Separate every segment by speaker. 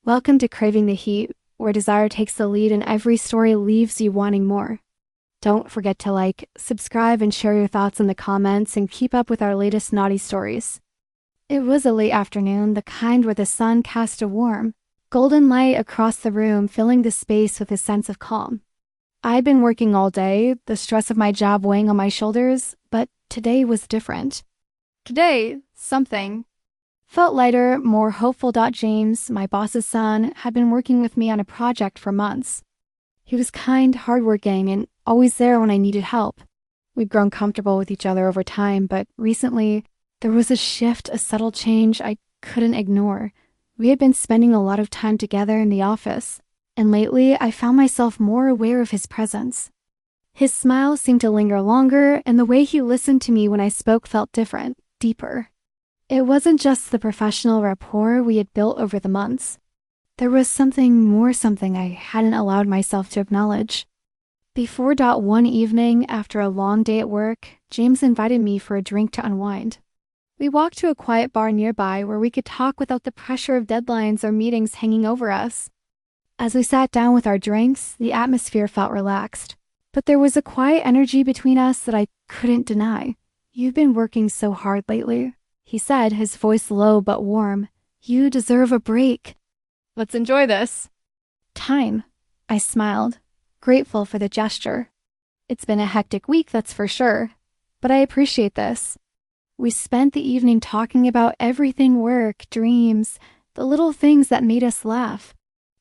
Speaker 1: Welcome to Craving the Heat, where desire takes the lead and every story leaves you wanting more. Don't forget to like, subscribe, and share your thoughts in the comments and keep up with our latest naughty stories. It was a late afternoon, the kind where the sun cast a warm, golden light across the room, filling the space with a sense of calm. I'd been working all day, the stress of my job weighing on my shoulders, but today was different. Today, something felt lighter, more hopeful. James, my boss's son, had been working with me on a project for months. He was kind, hardworking, and always there when I needed help. We'd grown comfortable with each other over time, but recently, there was a shift, a subtle change I couldn't ignore. We had been spending a lot of time together in the office, and lately I found myself more aware of his presence. His smile seemed to linger longer, and the way he listened to me when I spoke felt different, deeper. It wasn't just the professional rapport we had built over the months. There was something I hadn't allowed myself to acknowledge. Before one evening, after a long day at work, James invited me for a drink to unwind. We walked to a quiet bar nearby where we could talk without the pressure of deadlines or meetings hanging over us. As we sat down with our drinks, the atmosphere felt relaxed, but there was a quiet energy between us that I couldn't deny. "You've been working so hard lately," he said, his voice low but warm. "You deserve a break. Let's enjoy this." "Time," I smiled, grateful for the gesture. "It's been a hectic week, that's for sure, but I appreciate this." We spent the evening talking about everything: work, dreams, the little things that made us laugh.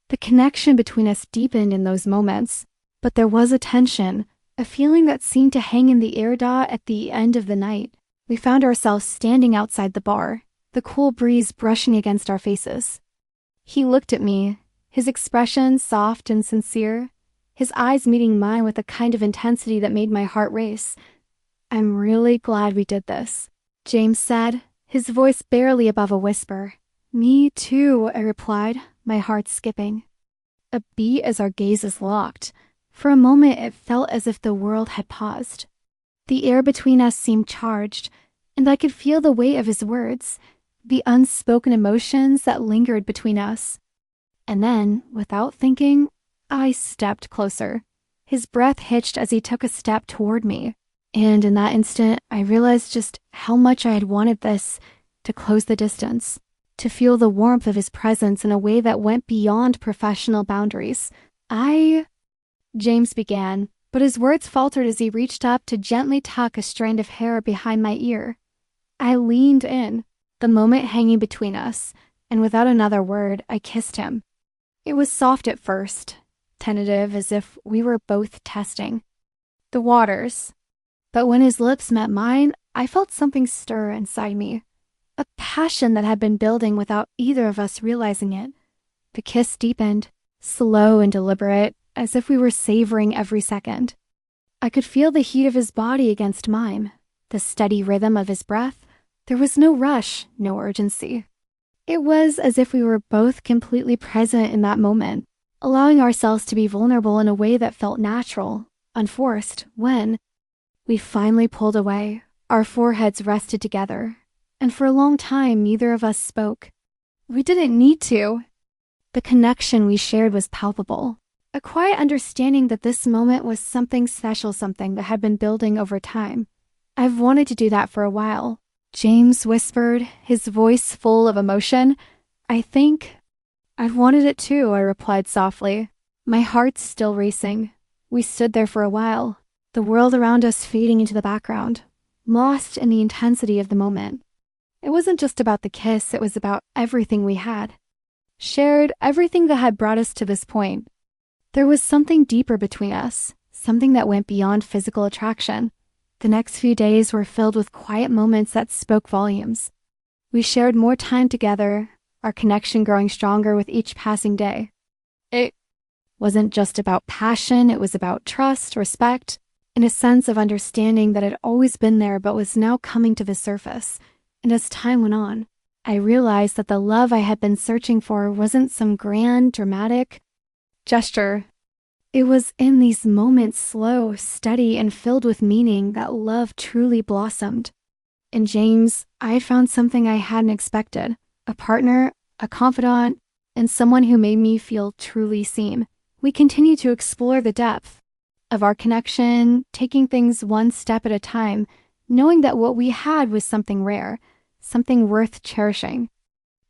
Speaker 1: The connection between us deepened in those moments, but there was a tension, a feeling that seemed to hang in the air. At the end of the night, we found ourselves standing outside the bar, the cool breeze brushing against our faces. He looked at me, his expression soft and sincere, his eyes meeting mine with a kind of intensity that made my heart race. "I'm really glad we did this," James said, his voice barely above a whisper. "Me too," I replied, my heart skipping. A beat as our gazes locked. For a moment it felt as if the world had paused. The air between us seemed charged, and I could feel the weight of his words, the unspoken emotions that lingered between us. And then, without thinking, I stepped closer. His breath hitched as he took a step toward me, and in that instant, I realized just how much I had wanted this, to close the distance, to feel the warmth of his presence in a way that went beyond professional boundaries. James began, but his words faltered as he reached up to gently tuck a strand of hair behind my ear. I leaned in, the moment hanging between us, and without another word, I kissed him. It was soft at first, tentative, as if we were both testing the waters. But when his lips met mine, I felt something stir inside me, a passion that had been building without either of us realizing it. The kiss deepened, slow and deliberate, as if we were savoring every second. I could feel the heat of his body against mine, the steady rhythm of his breath. There was no rush, no urgency. It was as if we were both completely present in that moment, allowing ourselves to be vulnerable in a way that felt natural, unforced. When we finally pulled away, our foreheads rested together, and for a long time neither of us spoke. We didn't need to. The connection we shared was palpable. A quiet understanding that this moment was something special, something that had been building over time. "I've wanted to do that for a while," James whispered, his voice full of emotion. "I think I've wanted it too," I replied softly, my heart still racing. We stood there for a while, the world around us fading into the background, lost in the intensity of the moment. It wasn't just about the kiss, it was about everything we had shared, everything that had brought us to this point. There was something deeper between us, something that went beyond physical attraction. The next few days were filled with quiet moments that spoke volumes. We shared more time together, our connection growing stronger with each passing day. It wasn't just about passion, it was about trust, respect, and a sense of understanding that had always been there but was now coming to the surface. And as time went on, I realized that the love I had been searching for wasn't some grand, dramatic gesture. It was in these moments, slow, steady, and filled with meaning, that love truly blossomed. In James, I found something I hadn't expected: a partner, a confidant, and someone who made me feel truly seen. We continued to explore the depth of our connection, taking things one step at a time, knowing that what we had was something rare, something worth cherishing.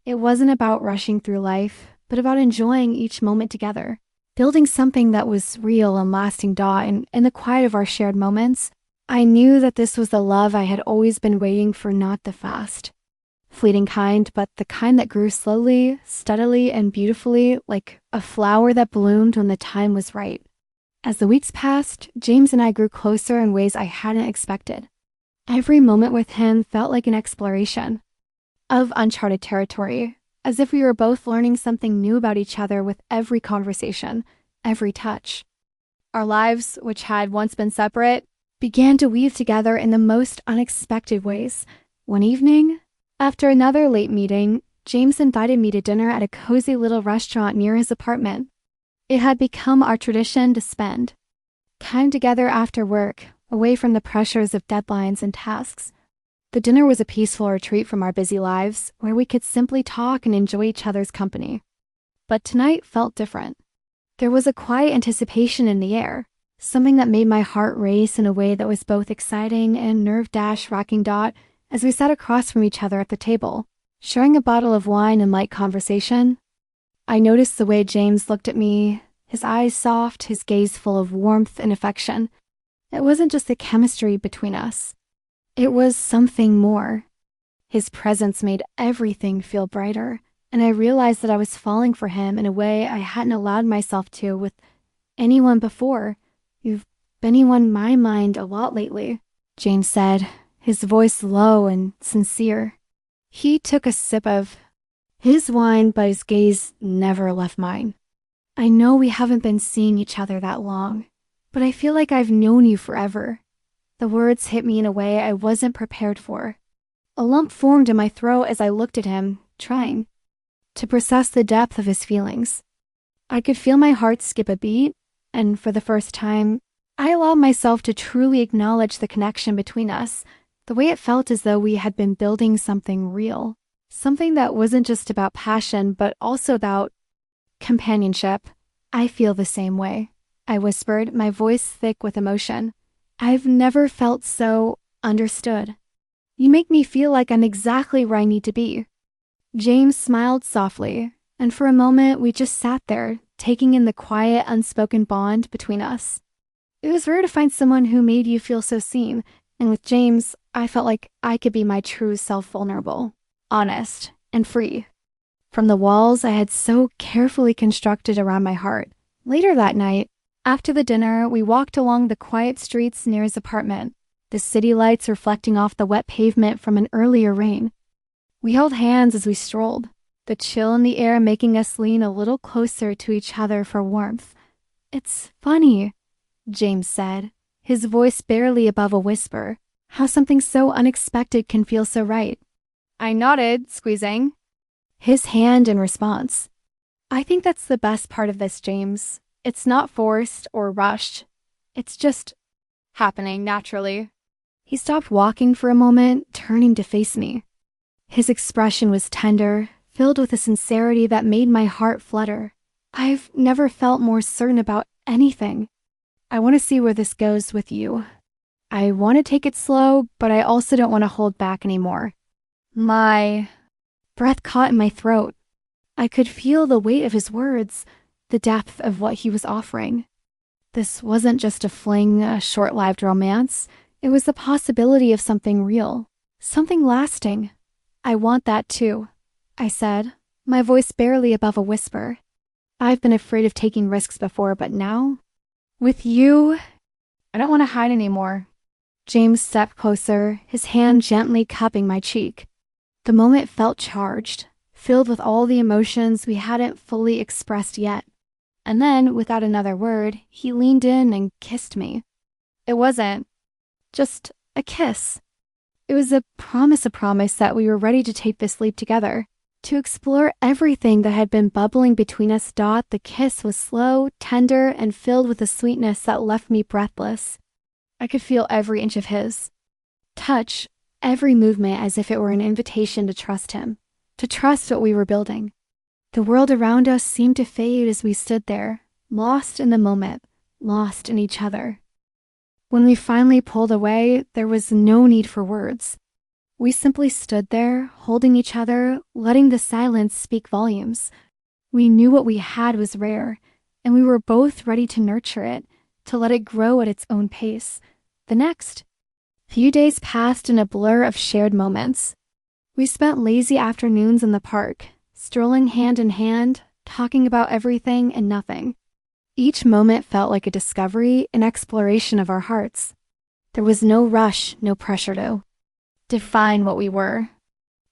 Speaker 1: It wasn't about rushing through life, but about enjoying each moment together, building something that was real and lasting. And in the quiet of our shared moments, I knew that this was the love I had always been waiting for, not the fast, fleeting kind, but the kind that grew slowly, steadily, and beautifully, like a flower that bloomed when the time was right. As the weeks passed, James and I grew closer in ways I hadn't expected. Every moment with him felt like an exploration of uncharted territory, as if we were both learning something new about each other with every conversation, every touch. Our lives, which had once been separate, began to weave together in the most unexpected ways. One evening, after another late meeting, James invited me to dinner at a cozy little restaurant near his apartment. It had become our tradition to spend time together after work, away from the pressures of deadlines and tasks. The dinner was a peaceful retreat from our busy lives, where we could simply talk and enjoy each other's company. But tonight felt different. There was a quiet anticipation in the air, something that made my heart race in a way that was both exciting and nerve-wracking. As we sat across from each other at the table, sharing a bottle of wine and light conversation, I noticed the way James looked at me, his eyes soft, his gaze full of warmth and affection. It wasn't just the chemistry between us. It was something more. His presence made everything feel brighter, and I realized that I was falling for him in a way I hadn't allowed myself to with anyone before. You've been on my mind a lot lately, James said, his voice low and sincere. He took a sip of his wine, but his gaze never left mine. I know we haven't been seeing each other that long, but I feel like I've known you forever. The words hit me in a way I wasn't prepared for. A lump formed in my throat as I looked at him, trying to process the depth of his feelings. I could feel my heart skip a beat, and for the first time, I allowed myself to truly acknowledge the connection between us, the way it felt as though we had been building something real. Something that wasn't just about passion, but also about companionship. I feel the same way, I whispered, my voice thick with emotion. I've never felt so understood. You make me feel like I'm exactly where I need to be. James smiled softly, and for a moment we just sat there, taking in the quiet, unspoken bond between us. It was rare to find someone who made you feel so seen, and with James, I felt like I could be my true self, vulnerable, honest, and free from the walls I had so carefully constructed around my heart. Later that night, after the dinner, we walked along the quiet streets near his apartment, the city lights reflecting off the wet pavement from an earlier rain. We held hands as we strolled, the chill in the air making us lean a little closer to each other for warmth. It's funny, James said, his voice barely above a whisper, how something so unexpected can feel so right. I nodded, squeezing his hand in response. I think that's the best part of this, James. It's not forced or rushed. It's just happening naturally. He stopped walking for a moment, turning to face me. His expression was tender, filled with a sincerity that made my heart flutter. I've never felt more certain about anything. I want to see where this goes with you. I want to take it slow, but I also don't want to hold back anymore. My breath caught in my throat. I could feel the weight of his words, the depth of what he was offering. This wasn't just a fling, a short-lived romance. It was the possibility of something real, something lasting. I want that too, I said, my voice barely above a whisper. I've been afraid of taking risks before, but now, with you, I don't want to hide anymore. James stepped closer, his hand gently cupping my cheek. The moment felt charged, filled with all the emotions we hadn't fully expressed yet. And then, without another word, he leaned in and kissed me. It wasn't just a kiss. It was a promise that we were ready to take this leap together, to explore everything that had been bubbling between us. The kiss was slow, tender, and filled with a sweetness that left me breathless. I could feel every inch of his touch, every movement, as if it were an invitation to trust him, to trust what we were building. The world around us seemed to fade as we stood there, lost in the moment, lost in each other. When we finally pulled away, there was no need for words. We simply stood there, holding each other, letting the silence speak volumes. We knew what we had was rare, and we were both ready to nurture it, to let it grow at its own pace. The next few days passed in a blur of shared moments. We spent lazy afternoons in the park, strolling hand in hand, talking about everything and nothing. Each moment felt like a discovery, an exploration of our hearts. There was no rush, no pressure to define what we were.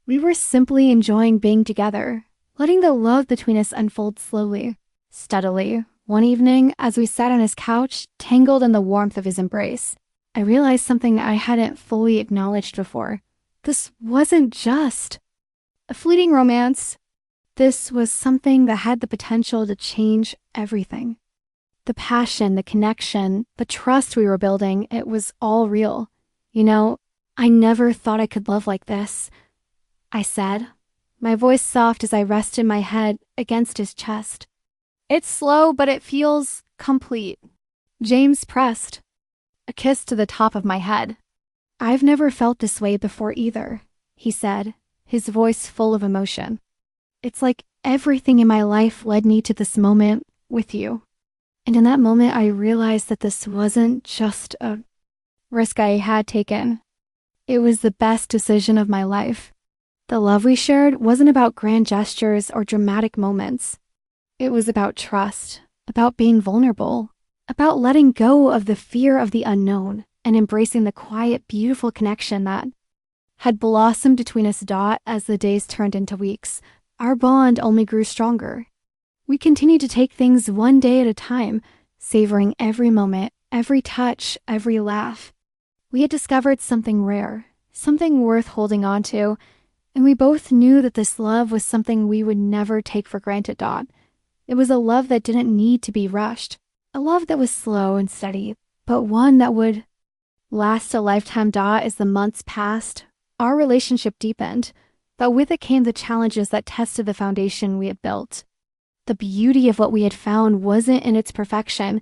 Speaker 1: We were simply enjoying being together, letting the love between us unfold slowly, steadily. One evening, as we sat on his couch, tangled in the warmth of his embrace, I realized something I hadn't fully acknowledged before. This wasn't just a fleeting romance. This was something that had the potential to change everything. The passion, the connection, the trust we were building, it was all real. You know, I never thought I could love like this, I said, my voice soft as I rested my head against his chest. It's slow, but it feels complete. James pressed, a kiss to the top of my head. I've never felt this way before either, he said, his voice full of emotion. It's like everything in my life led me to this moment with you. And in that moment, I realized that this wasn't just a risk I had taken. It was the best decision of my life. The love we shared wasn't about grand gestures or dramatic moments. It was about trust, about being vulnerable, about letting go of the fear of the unknown and embracing the quiet, beautiful connection that had blossomed between us. As the days turned into weeks, our bond only grew stronger. We continued to take things one day at a time, savoring every moment, every touch, every laugh. We had discovered something rare, something worth holding on to, and we both knew that this love was something we would never take for granted. It was a love that didn't need to be rushed, a love that was slow and steady, but one that would last a lifetime. As the months passed, our relationship deepened, but with it came the challenges that tested the foundation we had built. The beauty of what we had found wasn't in its perfection,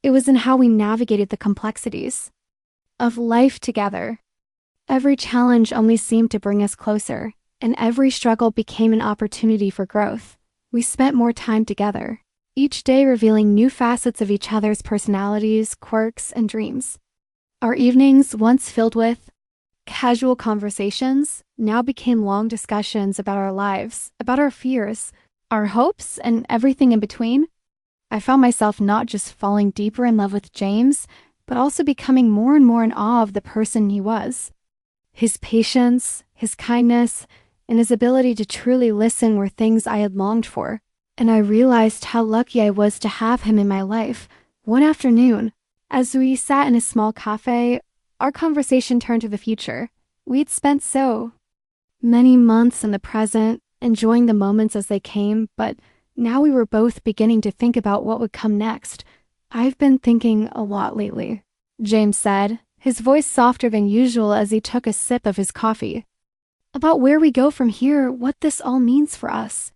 Speaker 1: it was in how we navigated the complexities of life together. Every challenge only seemed to bring us closer, and every struggle became an opportunity for growth. We spent more time together, each day revealing new facets of each other's personalities, quirks, and dreams. Our evenings, once filled with casual conversations, now became long discussions about our lives, about our fears, our hopes, and everything in between. I found myself not just falling deeper in love with James, but also becoming more and more in awe of the person he was. His patience, his kindness, and his ability to truly listen were things I had longed for, and I realized how lucky I was to have him in my life. One afternoon, as we sat in a small cafe, our conversation turned to the future. We'd spent so many months in the present, enjoying the moments as they came, but now we were both beginning to think about what would come next. I've been thinking a lot lately, James said, his voice softer than usual as he took a sip of his coffee. About where we go from here, what this all means for us.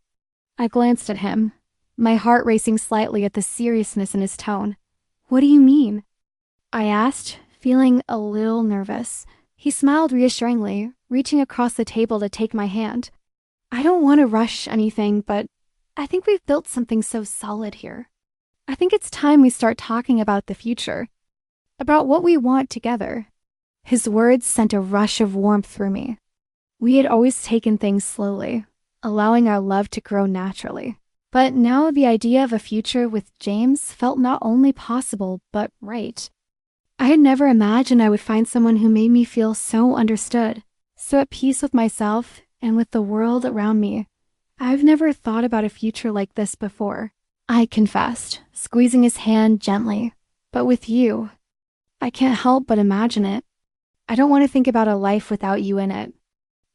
Speaker 1: I glanced at him, my heart racing slightly at the seriousness in his tone. What do you mean? I asked, feeling a little nervous. He smiled reassuringly, reaching across the table to take my hand. I don't want to rush anything, but I think we've built something so solid here. I think it's time we start talking about the future, about what we want together. His words sent a rush of warmth through me. We had always taken things slowly, allowing our love to grow naturally. But now the idea of a future with James felt not only possible, but right. I had never imagined I would find someone who made me feel so understood, so at peace with myself and with the world around me. I've never thought about a future like this before, I confessed, squeezing his hand gently. But with you, I can't help but imagine it. I don't want to think about a life without you in it.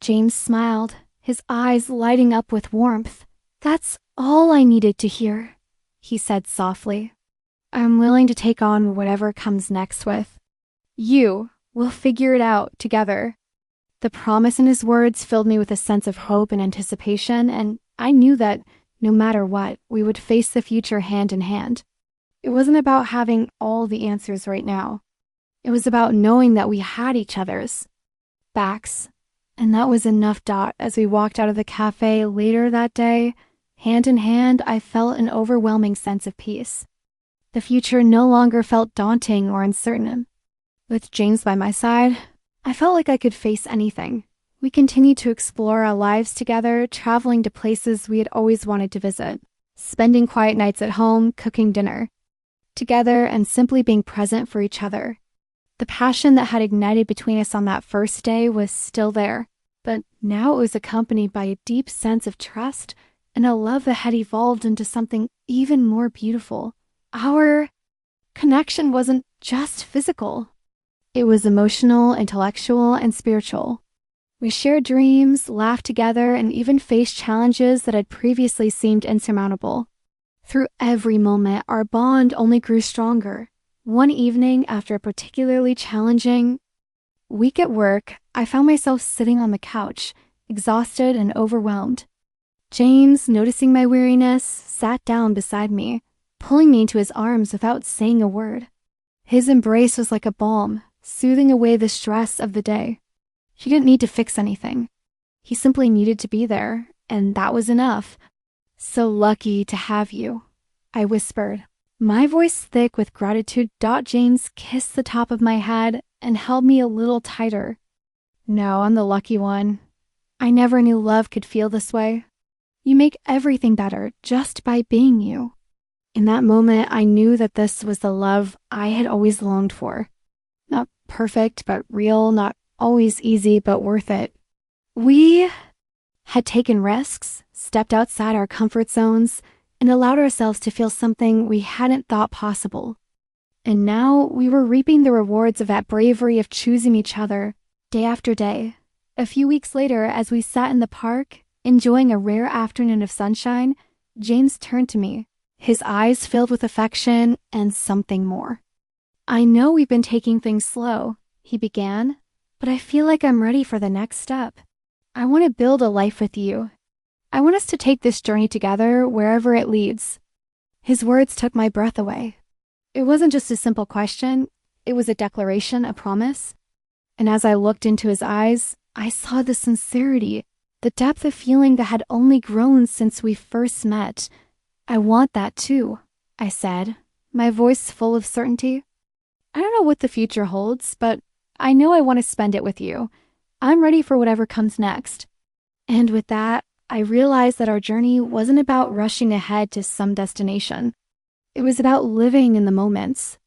Speaker 1: James smiled, his eyes lighting up with warmth. That's all I needed to hear, he said softly. I'm willing to take on whatever comes next with you. We'll figure it out together. The promise in his words filled me with a sense of hope and anticipation, and I knew that No matter what, we would face the future hand in hand. It wasn't about having all the answers right now. It was about knowing that we had each other's backs. And that was enough. As we walked out of the cafe later that day, hand in hand, I felt an overwhelming sense of peace. The future no longer felt daunting or uncertain. With James by my side, I felt like I could face anything. We continued to explore our lives together, traveling to places we had always wanted to visit, spending quiet nights at home, cooking dinner together, and simply being present for each other. The passion that had ignited between us on that first day was still there, but now it was accompanied by a deep sense of trust and a love that had evolved into something even more beautiful. Our connection wasn't just physical. It was emotional, intellectual, and spiritual. We shared dreams, laughed together, and even faced challenges that had previously seemed insurmountable. Through every moment, our bond only grew stronger. One evening, after a particularly challenging week at work, I found myself sitting on the couch, exhausted and overwhelmed. James, noticing my weariness, sat down beside me, pulling me into his arms without saying a word. His embrace was like a balm, soothing away the stress of the day. He didn't need to fix anything. He simply needed to be there, and that was enough. "So lucky to have you," I whispered, my voice thick with gratitude. James kissed the top of my head and held me a little tighter. "No, I'm the lucky one. I never knew love could feel this way. You make everything better just by being you." In that moment, I knew that this was the love I had always longed for. Not perfect, but real, not always easy, but worth it. We had taken risks, stepped outside our comfort zones, and allowed ourselves to feel something we hadn't thought possible. And now we were reaping the rewards of that bravery of choosing each other day after day. A few weeks later, as we sat in the park, enjoying a rare afternoon of sunshine, James turned to me, his eyes filled with affection and something more. "I know we've been taking things slow," he began, "but I feel like I'm ready for the next step. I want to build a life with you. I want us to take this journey together wherever it leads." His words took my breath away. It wasn't just a simple question, it was a declaration, a promise. And as I looked into his eyes, I saw the sincerity, the depth of feeling that had only grown since we first met. "I want that too," I said, my voice full of certainty. "I don't know what the future holds, but I know I want to spend it with you. I'm ready for whatever comes next." And with that, I realized that our journey wasn't about rushing ahead to some destination. It was about living in the moments.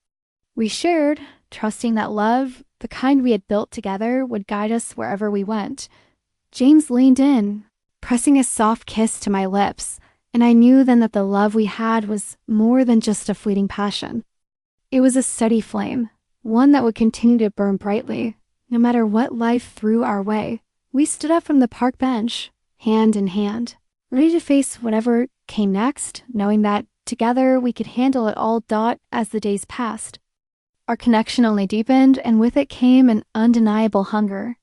Speaker 1: We shared, trusting that love, the kind we had built together, would guide us wherever we went. James leaned in, pressing a soft kiss to my lips, and I knew then that the love we had was more than just a fleeting passion. It was a steady flame, one that would continue to burn brightly, no matter what life threw our way. We stood up from the park bench, hand in hand, ready to face whatever came next, knowing that together we could handle it all. As the days passed, our connection only deepened, and with it came an undeniable hunger.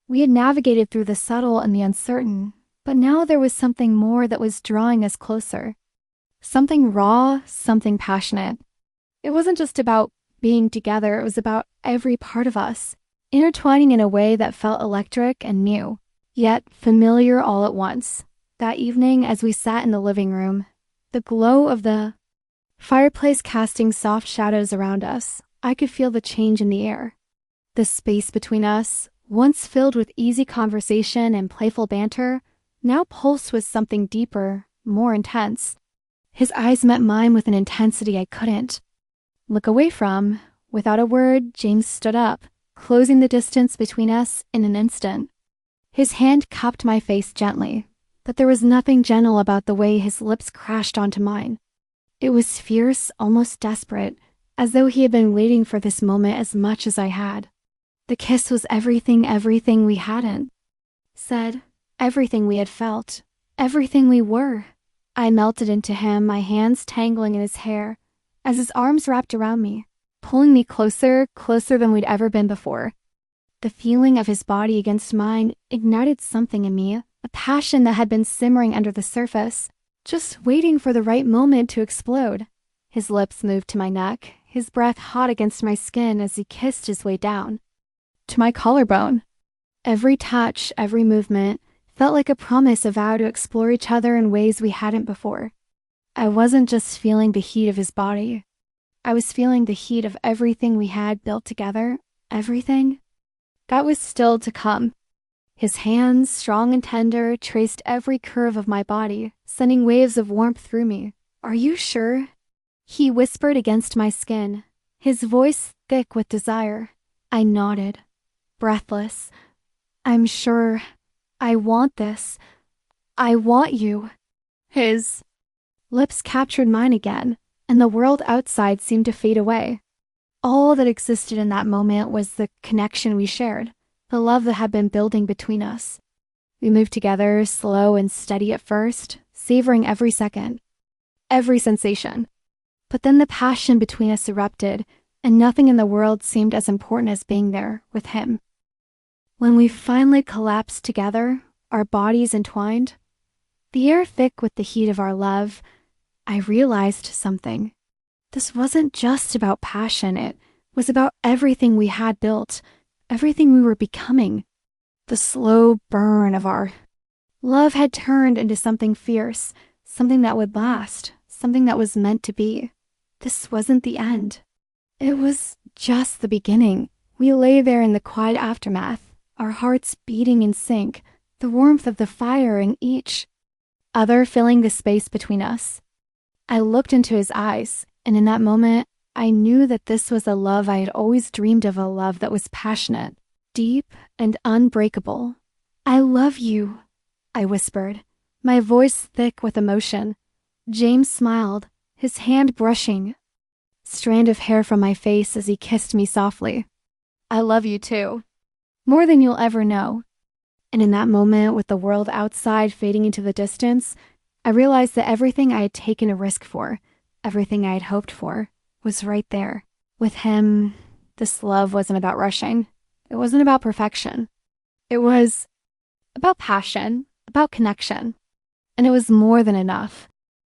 Speaker 1: We had navigated through the subtle and the uncertain, but now there was something more that was drawing us closer. Something raw, something passionate. It wasn't just about being together, it was about every part of us, intertwining in a way that felt electric and new, yet familiar all at once. That evening, as we sat in the living room, the glow of the fireplace casting soft shadows around us, I could feel the change in the air. The space between us, once filled with easy conversation and playful banter, now pulsed with something deeper, more intense. His eyes met mine with an intensity I couldn't look away from. Without a word, James stood up, closing the distance between us in an instant. His hand cupped my face gently, but there was nothing gentle about the way his lips crashed onto mine. It was fierce, almost desperate, as though he had been waiting for this moment as much as I had. The kiss was everything we hadn't said, everything we had felt, everything we were. I melted into him, my hands tangling in his hair, as his arms wrapped around me, pulling me closer, closer than we'd ever been before. The feeling of his body against mine ignited something in me, a passion that had been simmering under the surface. just waiting for the right moment to explode. His lips moved to my neck, his breath hot against my skin as he kissed his way down to my collarbone. Every touch, every movement felt like a promise, a vow to explore each other in ways we hadn't before. I wasn't just feeling the heat of his body. I was feeling the heat of everything we had built together, everything that was still to come. His hands, strong and tender, traced every curve of my body, sending waves of warmth through me. "Are you sure?" He whispered against my skin, his voice thick with desire. I nodded, breathless. "I'm sure. I want this. I want you." His lips captured mine again, and the world outside seemed to fade away. All that existed in that moment was the connection we shared, the love that had been building between us. We moved together, slow and steady at first, savoring every second, every sensation. But then the passion between us erupted, and nothing in the world seemed as important as being there with him. When we finally collapsed together, our bodies entwined, the air thick with the heat of our love, I realized something. This wasn't just about passion, it was about everything we had built, everything we were becoming. The slow burn of our love had turned into something fierce, something that would last, something that was meant to be. This wasn't the end. It was just the beginning. We lay there in the quiet aftermath, our hearts beating in sync, the warmth of the fire in each other filling the space between us. I looked into his eyes, and in that moment, I knew that this was a love I had always dreamed of, a love that was passionate, deep, and unbreakable. "I love you," I whispered, my voice thick with emotion. James smiled, his hand brushing a strand of hair from my face as he kissed me softly. "I love you too, more than you'll ever know." And in that moment, with the world outside fading into the distance, I realized that everything I had taken a risk for, everything I had hoped for, was right there. With him, this love wasn't about rushing. It wasn't about perfection. It was about passion, about connection. And it was more than enough.